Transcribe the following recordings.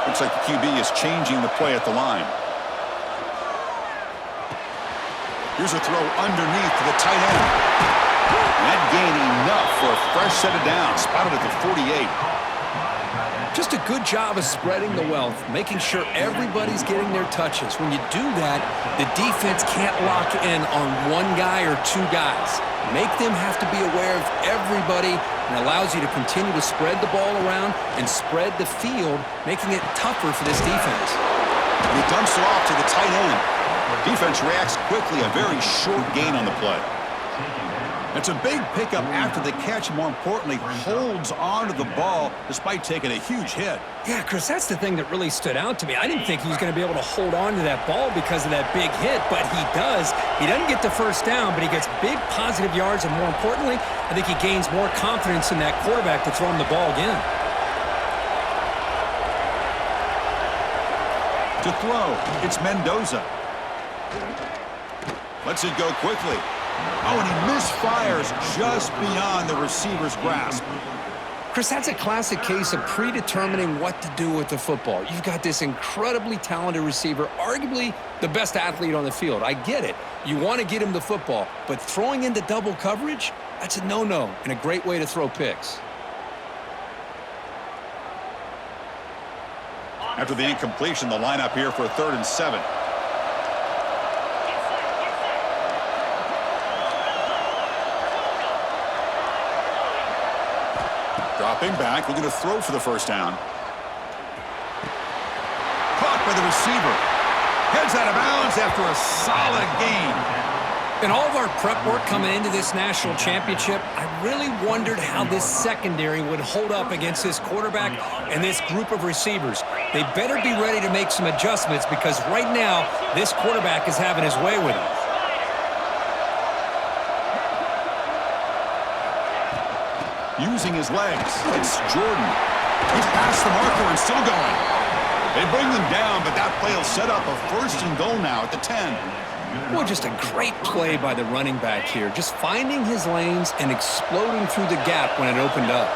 Looks like the QB is changing the play at the line. Here's a throw underneath to the tight end. That gain enough for a fresh set of downs. Spotted at the 48. Just a good job of spreading the wealth, making sure everybody's getting their touches. When you do that, the defense can't lock in on one guy or two guys. Make them have to be aware of everybody, and allows you to continue to spread the ball around and spread the field, making it tougher for this defense. And he dumps it off to the tight end. Defense reacts quickly, a very short gain on the play. It's a big pickup after the catch, more importantly, holds on to the ball despite taking a huge hit. Yeah, Chris, that's the thing that really stood out to me. I didn't think he was going to be able to hold on to that ball because of that big hit, but he does. He doesn't get the first down, but he gets big positive yards, and more importantly, I think he gains more confidence in that quarterback to throw him the ball again. To throw, it's Mendoza. Lets it go quickly. Oh, and he misfires just beyond the receiver's grasp. Chris, that's a classic case of predetermining what to do with the football. You've got this incredibly talented receiver, arguably the best athlete on the field. I get it. You want to get him the football, but throwing into double coverage, that's a no-no and a great way to throw picks. After the incompletion, the lineup here for a 3rd and 7. Dropping back, looking to throw for the first down. Caught by the receiver. Heads out of bounds after a solid gain. In all of our prep work coming into this national championship, I really wondered how this secondary would hold up against this quarterback and this group of receivers. They better be ready to make some adjustments because right now, this quarterback is having his way with him. Using his legs, it's Jordan. He's past the marker and still going. They bring them down, but that play will set up a 1st and goal now at the 10. Boy, just a great play by the running back here. Just finding his lanes and exploding through the gap when it opened up.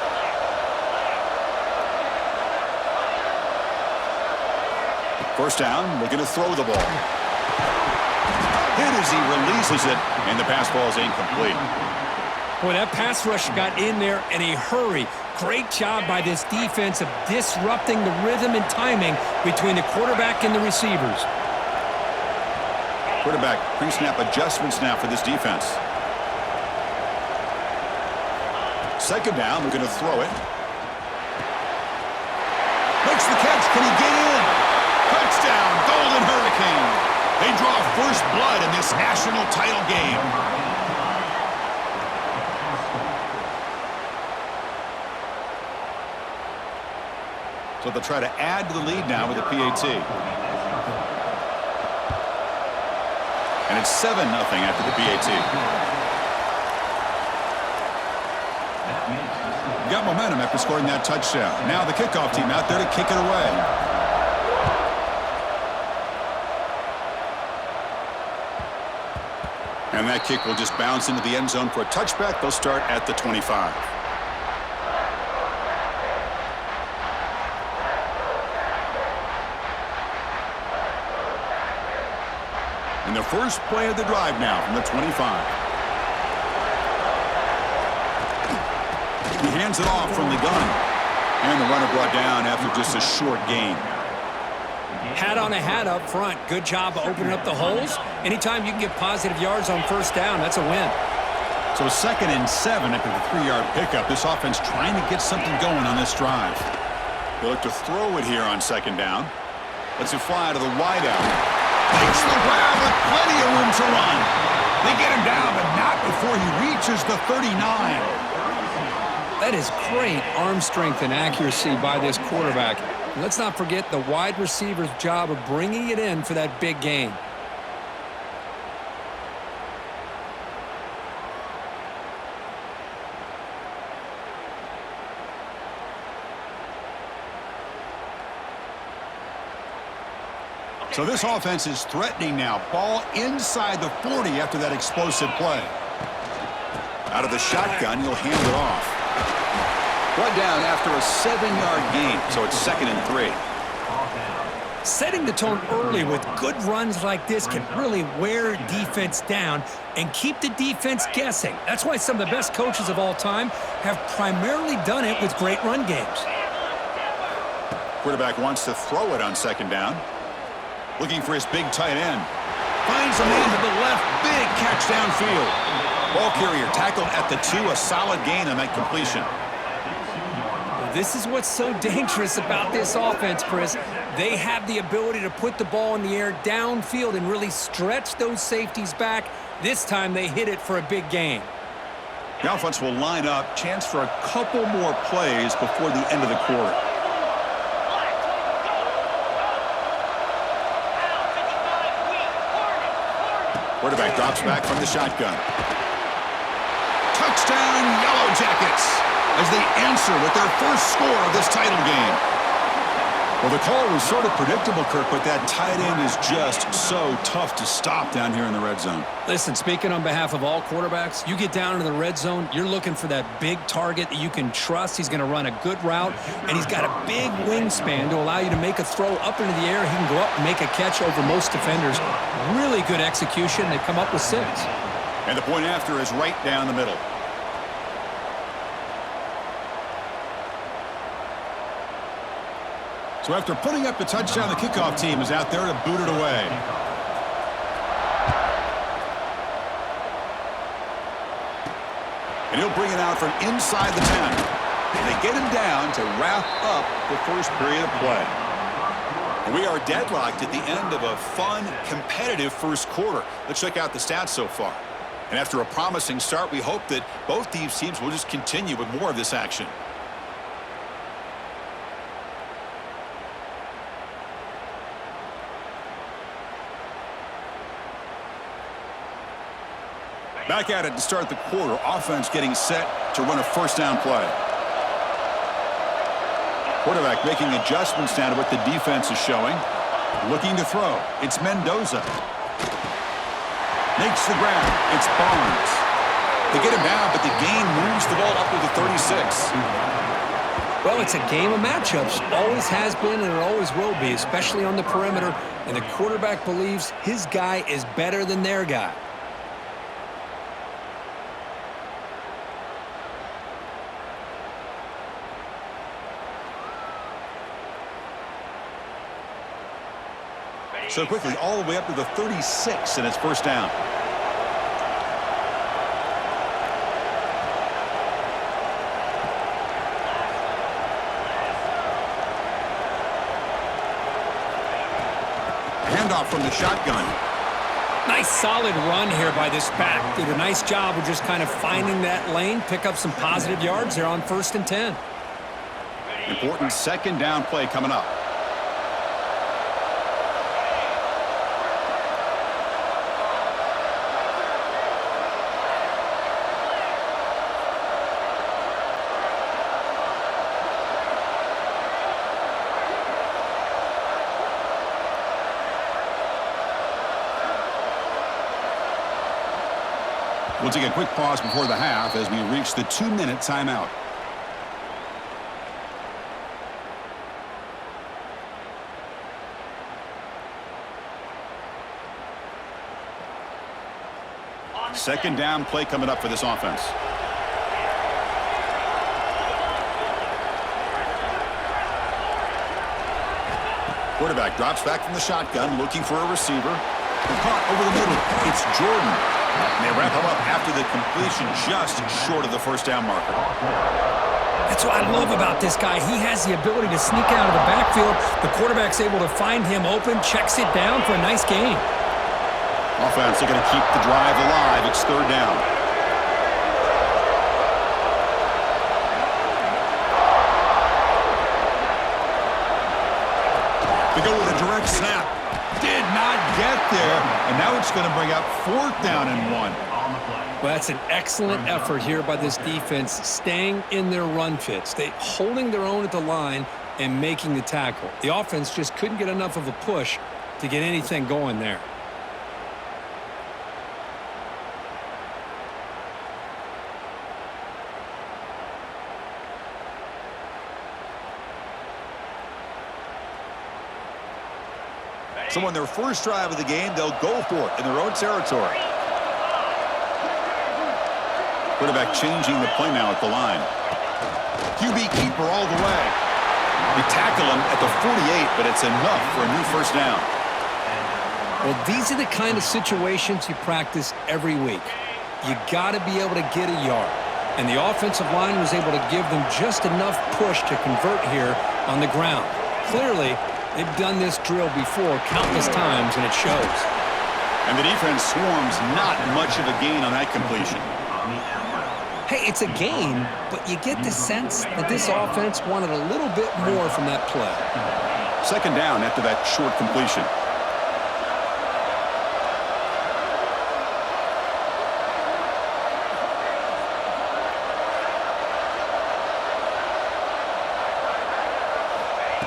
First down, looking to throw the ball. Hit as he releases it, and the pass ball is incomplete. Boy, that pass rush got in there in a hurry. Great job by this defense of disrupting the rhythm and timing between the quarterback and the receivers. Quarterback pre-snap adjustments now for this defense. 2nd down, we're going to throw it. Makes the catch. Can he get in? Touchdown, Golden Hurricane. They draw first blood in this national title game. So they'll try to add to the lead now with a PAT. And it's 7-0 after the PAT. Got momentum after scoring that touchdown. Now the kickoff team out there to kick it away. And that kick will just bounce into the end zone for a touchback. They'll start at the 25. And the first play of the drive now from the 25. He hands it off from the gun. And the runner brought down after just a short gain. Hat on a hat up front. Good job of opening up the holes. Anytime you can get positive yards on first down, that's a win. So 2nd and 7 after the 3-yard pickup. This offense trying to get something going on this drive. They look to throw it here on 2nd down. Lets it fly to the wideout. Takes the grab with plenty of room to run. They get him down, but not before he reaches the 39. That is great arm strength and accuracy by this quarterback. And let's not forget the wide receiver's job of bringing it in for that big gain. So this offense is threatening now. Ball inside the 40 after that explosive play. Out of the shotgun, he'll hand it off. Brought down after a 7-yard gain, so it's 2nd and 3. Setting the tone early with good runs like this can really wear defense down and keep the defense guessing. That's why some of the best coaches of all time have primarily done it with great run games. Quarterback wants to throw it on second down. Looking for his big tight end. Finds a man to the left. Big catch downfield. Ball carrier tackled at the 2. A solid gain on that completion. This is what's so dangerous about this offense, Chris. They have the ability to put the ball in the air downfield and really stretch those safeties back. This time they hit it for a big gain. The offense will line up. Chance for a couple more plays before the end of the quarter. Quarterback drops back from the shotgun. Touchdown, Yellow Jackets, as they answer with their first score of this title game. Well, the call was sort of predictable, Kirk, but that tight end is just so tough to stop down here in the red zone. Listen, speaking on behalf of all quarterbacks, you get down into the red zone, you're looking for that big target that you can trust. He's going to run a good route, and he's got a big wingspan to allow you to make a throw up into the air. He can go up and make a catch over most defenders. Really good execution. They come up with 6. And the point after is right down the middle. So after putting up the touchdown, the kickoff team is out there to boot it away. And he'll bring it out from inside the 10. And they get him down to wrap up the first period of play. And we are deadlocked at the end of a fun, competitive first quarter. Let's check out the stats so far. And after a promising start, we hope that both these teams will just continue with more of this action. Back at it to start the quarter. Offense getting set to run a first down play. Quarterback making adjustments now to what the defense is showing. Looking to throw. It's Mendoza. Makes the grab. It's Barnes. They get him down, but the gain moves the ball up to the 36. Well, it's a game of matchups. Always has been and it always will be, especially on the perimeter. And the quarterback believes his guy is better than their guy. So quickly, all the way up to the 36, and it's first down. Handoff from the shotgun. Nice solid run here by this back. Did a nice job of just kind of finding that lane, pick up some positive yards there on 1st and 10. Important second down play coming up. We'll take a quick pause before the half as we reach the 2-minute timeout. Second down play coming up for this offense. Quarterback drops back from the shotgun, looking for a receiver. Caught over the middle. It's Jordan. And they wrap him up after the completion just short of the first down marker. That's what I love about this guy. He has the ability to sneak out of the backfield. The quarterback's able to find him open, checks it down for a nice gain. Offense looking to keep the drive alive. It's third down. They go with a direct snap. Did not get there, and now it's going to bring up 4th down and 1. Well, that's an excellent effort here by this defense, staying in their run fits. They holding their own at the line and making the tackle. The offense just couldn't get enough of a push to get anything going there. So on their first drive of the game, they'll go for it in their own territory. Quarterback changing the play now at the line. QB keeper all the way. They tackle him at the 48, but it's enough for a new first down. Well, these are the kind of situations you practice every week. You got to be able to get a yard. And the offensive line was able to give them just enough push to convert here on the ground. Clearly, they've done this drill before countless times, and it shows. And the defense swarms not much of a gain on that completion. Hey, it's a game, but you get the sense that this offense wanted a little bit more from that play. Second down after that short completion.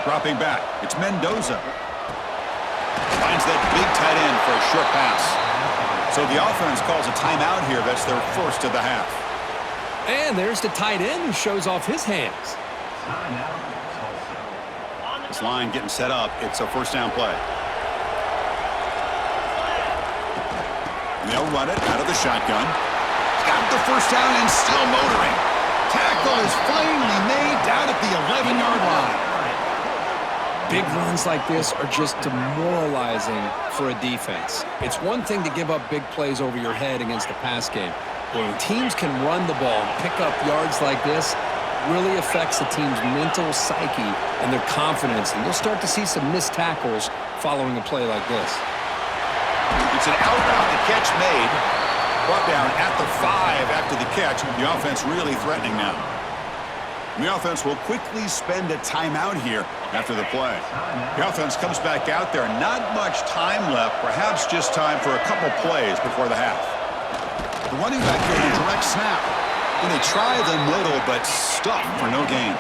Dropping back, it's Mendoza. Finds that big tight end for a short pass. So the offense calls a timeout here. That's their first of the half. And there's the tight end who shows off his hands. This line getting set up. It's a first down play. And they'll run it out of the shotgun. Got the first down and still motoring. Tackle is finally made down at the 11-yard line. Big runs like this are just demoralizing for a defense. It's one thing to give up big plays over your head against the pass game. But when teams can run the ball and pick up yards like this, really affects the team's mental psyche and their confidence. And you'll start to see some missed tackles following a play like this. It's an out route, the catch made. Brought down at the 5 after the catch. The offense really threatening now. And the offense will quickly spend a timeout here after the play. The offense comes back out there. Not much time left. Perhaps just time for a couple plays before the half. The running back here in a direct snap. And they try the middle, but stuck for no gain.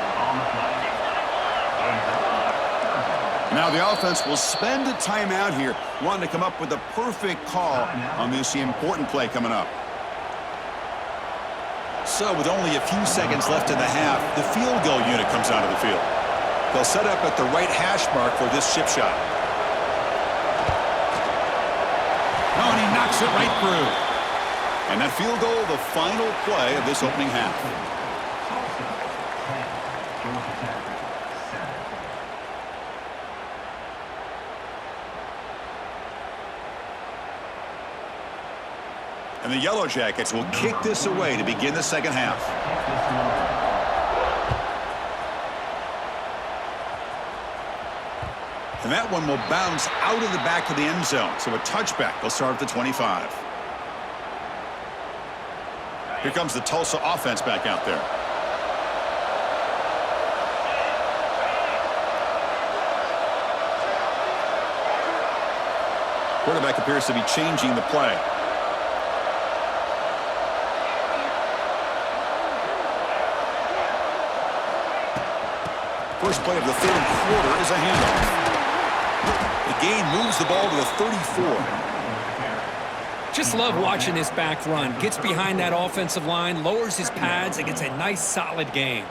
Now the offense will spend a timeout here, wanting to come up with the perfect call on this important play coming up. So with only a few seconds left in the half, the field goal unit comes out of the field. They'll set up at the right hash mark for this chip shot. Oh, and he knocks it right through. And that field goal, the final play of this opening half. And the Yellow Jackets will kick this away to begin the second half. And that one will bounce out of the back of the end zone. So a touchback. They'll start at the 25. Here comes the Tulsa offense back out there. Quarterback appears to be changing the play. First play of the third quarter is a handoff. The gain moves the ball to the 34. Just love watching this back run. Gets behind that offensive line, lowers his pads, and gets a nice solid gain.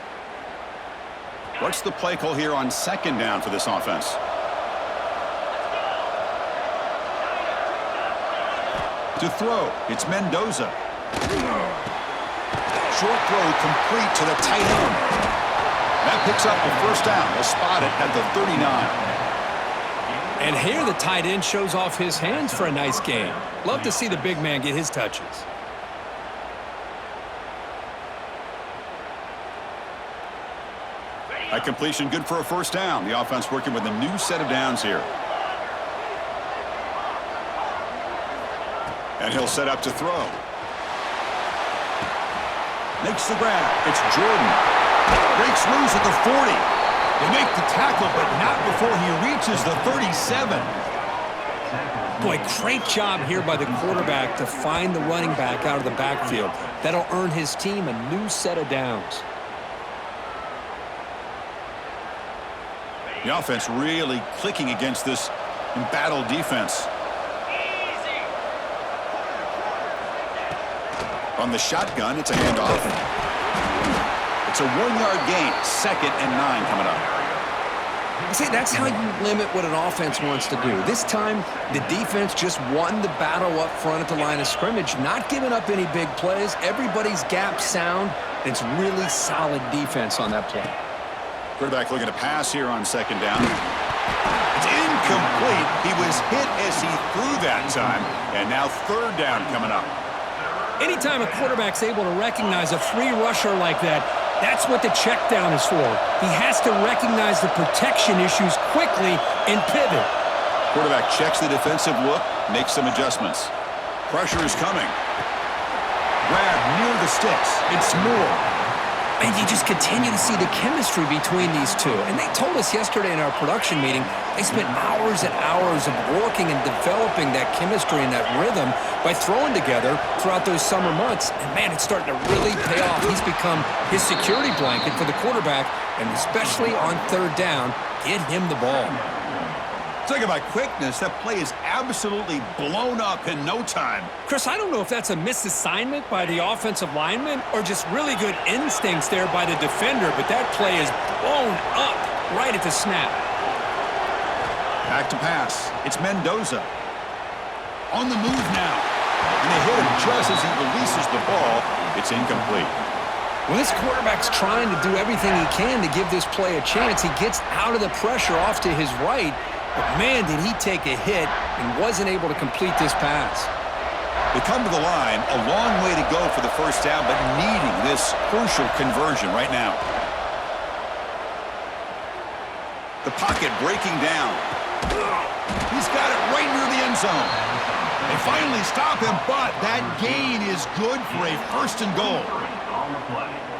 What's the play call here on second down for this offense? To throw, it's Mendoza. Short throw complete to the tight end. That picks up the first down. They'll spot it at the 39. And here the tight end shows off his hands for a nice gain. Love to see the big man get his touches. That completion good for a first down. The offense working with a new set of downs here. And he'll set up to throw. Makes the grab. It's Jordan. Breaks loose at the 40. They make the tackle, but not before he reaches the 37. Boy, great job here by the quarterback to find the running back out of the backfield. That'll earn his team a new set of downs. The offense really clicking against this embattled defense. On the shotgun, it's a handoff. It's a 1-yard gain, 2nd and 9 coming up. See, that's how you limit what an offense wants to do. This time, the defense just won the battle up front at the line of scrimmage, not giving up any big plays. Everybody's gap sound. It's really solid defense on that play. Quarterback looking to pass here on second down. It's incomplete. He was hit as he threw that time, and now third down coming up. Anytime a quarterback's able to recognize a free rusher like that, that's what the check down is for. He has to recognize the protection issues quickly and pivot. Quarterback checks the defensive look, makes some adjustments. Pressure is coming. Grab near the sticks. It's Moore. And you just continue to see the chemistry between these two. And they told us yesterday in our production meeting, they spent hours and hours of working and developing that chemistry and that rhythm by throwing together throughout those summer months. And, man, it's starting to really pay off. He's become his security blanket for the quarterback, and especially on third down, get him the ball. Talk about quickness. That play is absolutely blown up in no time. Chris, I don't know if that's a misassignment by the offensive lineman or just really good instincts there by the defender, but that play is blown up right at the snap. Back to pass. It's Mendoza. On the move now. And they hit him just as he releases the ball. It's incomplete. When this quarterback's trying to do everything he can to give this play a chance, he gets out of the pressure off to his right. But, man, did he take a hit and wasn't able to complete this pass. They come to the line, a long way to go for the first down, but needing this crucial conversion right now. The pocket breaking down. He's got it right near the end zone. They finally stop him, but that gain is good for a first and goal.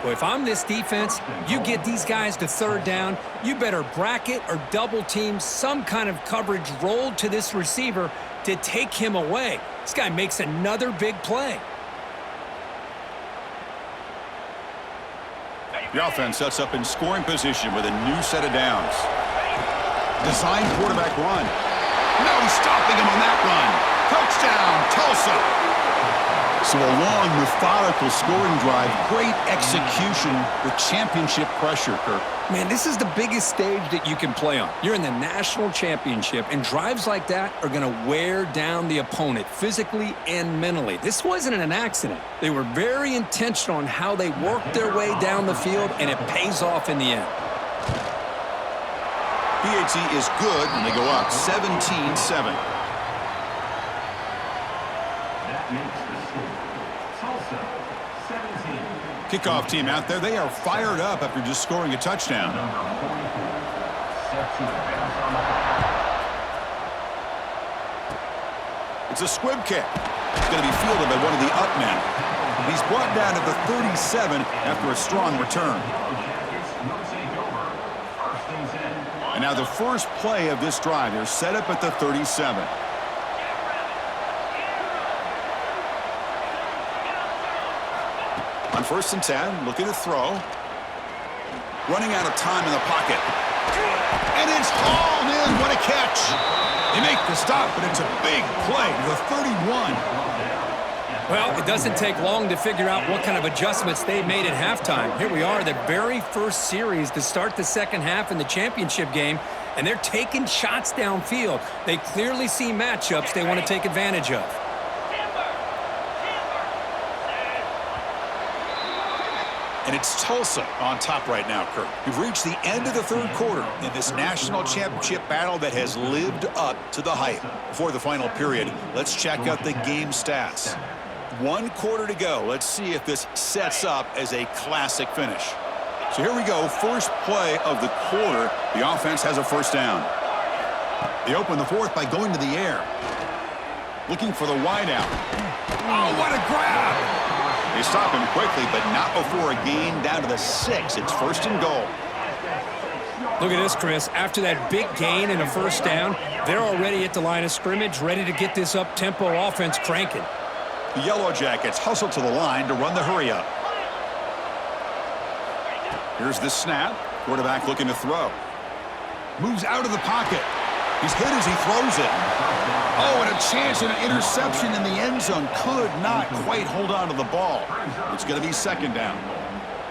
Well, if I'm this defense, you get these guys to third down, you better bracket or double team some kind of coverage rolled to this receiver to take him away. This guy makes another big play. The offense sets up in scoring position with a new set of downs. Design quarterback run. No stopping him on that run. Touchdown, Tulsa. So a long, methodical scoring drive, great execution with championship pressure, Kirk. Man, this is the biggest stage that you can play on. You're in the national championship, and drives like that are going to wear down the opponent physically and mentally. This wasn't an accident. They were very intentional on how they worked their way down the field, and it pays off in the end. PAT is good when they go up 17-7. Kickoff team out there. They are fired up after just scoring a touchdown. It's a squib kick. It's going to be fielded by one of the up men. He's brought down to the 37 after a strong return. And now the first play of this drive. They're set up at the 37. On 1st and 10, looking to throw. Running out of time in the pocket. And it's hauled in. What a catch. They make the stop, but it's a big play to the 31. Well, it doesn't take long to figure out what kind of adjustments they made at halftime. Here we are, the very first series to start the second half in the championship game, and they're taking shots downfield. They clearly see matchups they want to take advantage of. And it's Tulsa on top right now, Kirk. We've reached the end of the third quarter in this national championship battle that has lived up to the hype. Before the final period, let's check out the game stats. 1 quarter to go. Let's see if this sets up as a classic finish. So here we go. First play of the quarter. The offense has a first down. They open the fourth by going to the air. Looking for the wideout. Oh, what a grab! They stop him quickly, but not before a gain down to the 6. It's first and goal. Look at this, Chris. After that big gain and a first down, they're already at the line of scrimmage, ready to get this up-tempo offense cranking. The Yellow Jackets hustle to the line to run the hurry-up. Here's the snap. Quarterback looking to throw. Moves out of the pocket. He's hit as he throws it. Oh, and a chance at an interception in the end zone. Could not quite hold on to the ball. It's going to be second down.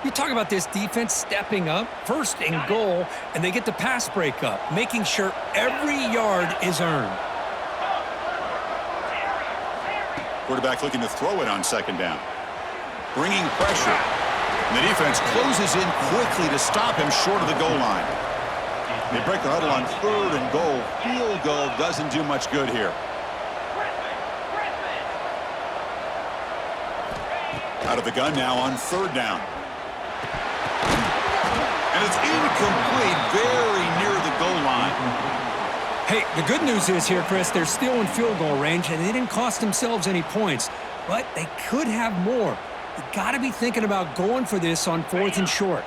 You talk about this defense stepping up, first and goal, and they get the pass breakup, making sure every yard is earned. Quarterback looking to throw it on second down. Bringing pressure. And the defense closes in quickly to stop him short of the goal line. They break the huddle on third and goal. Field goal doesn't do much good here. Out of the gun now on third down. And it's incomplete, very near the goal line. Hey, the good news is here, Chris, they're still in field goal range, and they didn't cost themselves any points. But they could have more. You got to be thinking about going for this on fourth and short.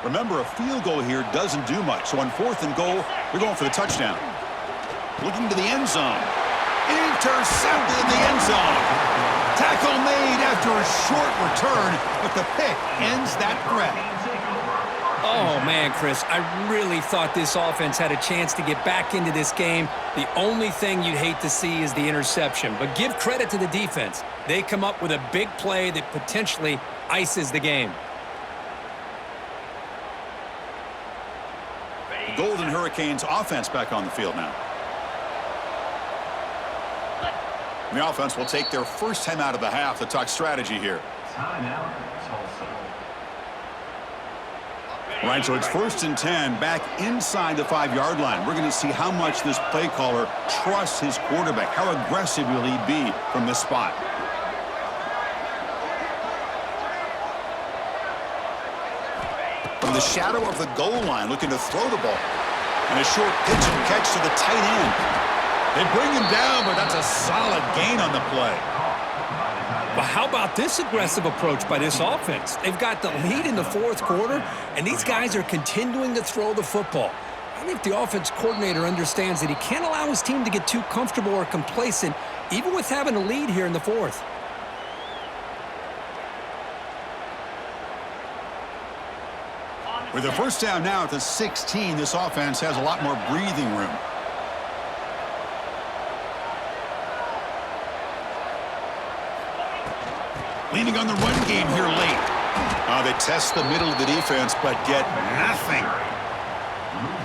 Remember, a field goal here doesn't do much. So on fourth and goal, they're going for the touchdown. Looking to the end zone. Intercepted in the end zone. Tackle made after a short return, but the pick ends that threat. Oh, man, Chris, I really thought this offense had a chance to get back into this game. The only thing you'd hate to see is the interception. But give credit to the defense. They come up with a big play that potentially ices the game. The Golden Hurricanes offense back on the field now. And the offense will take their first time out of the half to talk strategy here. Right, so it's first and 10 back inside the 5-yard line. We're going to see how much this play caller trusts his quarterback. How aggressive will he be from this spot? From the shadow of the goal line, looking to throw the ball. And a short pitch and catch to the tight end. They bring him down, but that's a solid gain on the play. But how about this aggressive approach by this offense? They've got the lead in the fourth quarter, and these guys are continuing to throw the football. I think the offense coordinator understands that he can't allow his team to get too comfortable or complacent, even with having a lead here in the fourth. With the first down now at the 16, this offense has a lot more breathing room. Leaning on the run game here late. They test the middle of the defense, but get nothing.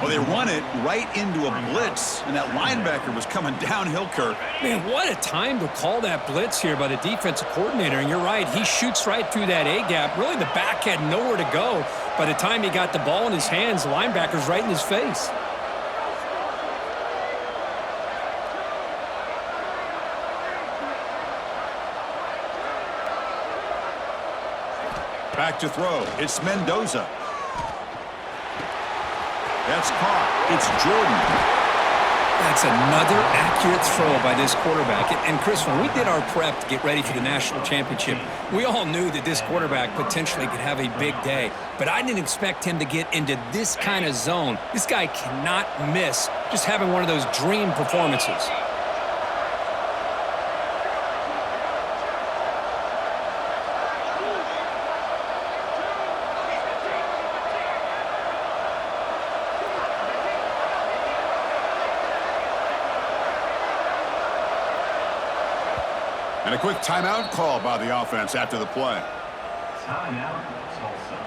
Well, they run it right into a blitz, and that linebacker was coming downhill, Kirk. Man, what a time to call that blitz here by the defensive coordinator. And you're right, he shoots right through that A-gap. Really, the back had nowhere to go. By the time he got the ball in his hands, the linebacker's right in his face. Back to throw. It's Mendoza. That's caught. It's Jordan. That's another accurate throw by this quarterback. And Chris, when we did our prep to get ready for the national championship, we all knew that this quarterback potentially could have a big day. But I didn't expect him to get into this kind of zone. This guy cannot miss just having one of those dream performances. And a quick timeout call by the offense after the play. Timeout, Tulsa.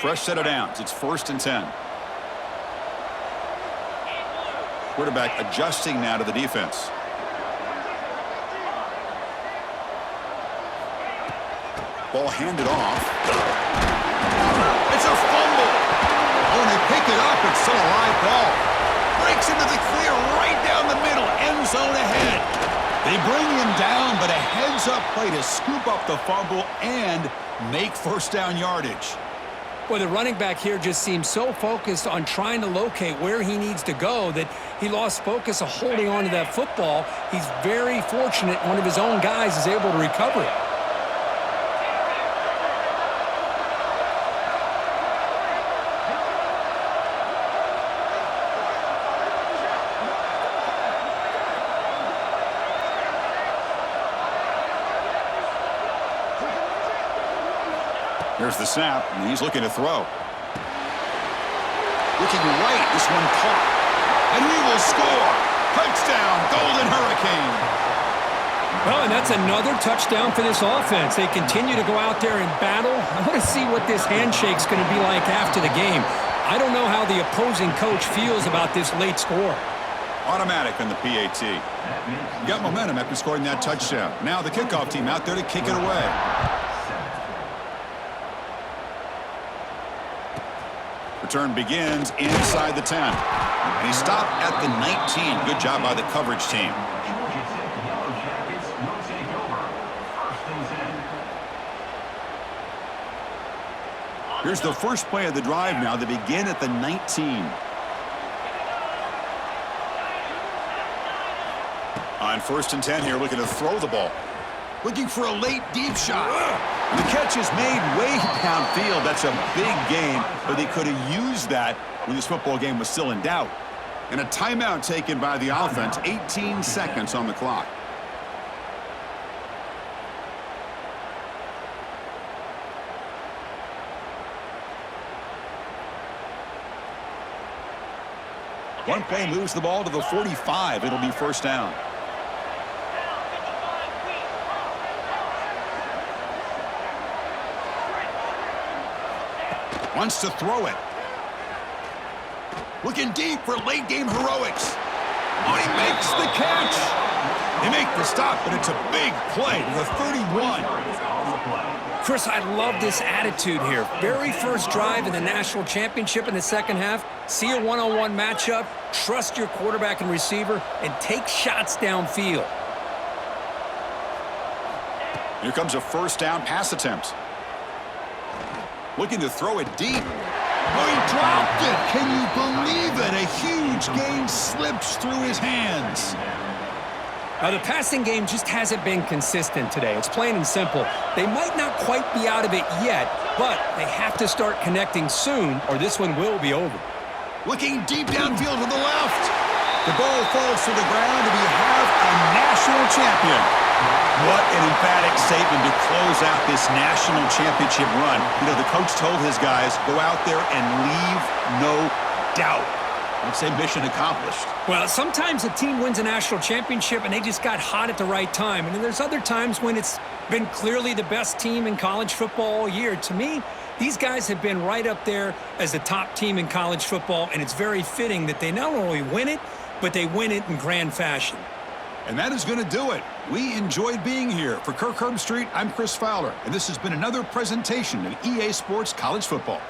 Fresh set of downs. It's first and 10. Quarterback adjusting now to the defense. Ball handed off. It's a fumble. Oh, and they pick it up. It's still a live ball. Breaks into the clear right down the middle. End zone ahead. They bring him down, but a heads-up play to scoop up the fumble and make first down yardage. Well, the running back here just seems so focused on trying to locate where he needs to go that he lost focus of holding on to that football. He's very fortunate one of his own guys is able to recover it. Here's the snap, and he's looking to throw. Looking right, this one caught. And he will score. Touchdown, Golden Hurricane. Well, and that's another touchdown for this offense. They continue to go out there and battle. I want to see what this handshake's going to be like after the game. I don't know how the opposing coach feels about this late score. Automatic on the PAT. You got momentum after scoring that touchdown. Now the kickoff team out there to kick it away. Return begins inside the 10. And he stopped at the 19. Good job by the coverage team. Here's the first play of the drive now. They begin at the 19. On 1st and 10 here, looking to throw the ball. Looking for a late deep shot. The catch is made way downfield. That's a big gain, but they could have used that when this football game was still in doubt. And a timeout taken by the offense. 18 seconds on the clock. One play moves the ball to the 45. It'll be first down. Wants to throw it. Looking deep for late game heroics. Oh, he makes the catch. They make the stop, but it's a big play to the 31. Chris, I love this attitude here. Very first drive in the national championship in the second half. See a one-on-one matchup, trust your quarterback and receiver, and take shots downfield. Here comes a first down pass attempt. Looking to throw it deep. Oh, he dropped it. Can you believe it? A huge gain slips through his hands. Now, the passing game just hasn't been consistent today. It's plain and simple. They might not quite be out of it yet, but they have to start connecting soon, or this one will be over. Looking deep downfield to the left. The ball falls to the ground, and we have a national champion. What an emphatic statement to close out this national championship run. You know, the coach told his guys, go out there and leave no doubt. I'd say mission accomplished. Well, sometimes a team wins a national championship and they just got hot at the right time. And then there's other times when it's been clearly the best team in college football all year. To me, these guys have been right up there as the top team in college football, and it's very fitting that they not only win it, but they win it in grand fashion. And that is going to do it. We enjoyed being here. For Kirk Herbstreit, I'm Chris Fowler, and this has been another presentation of EA Sports College Football.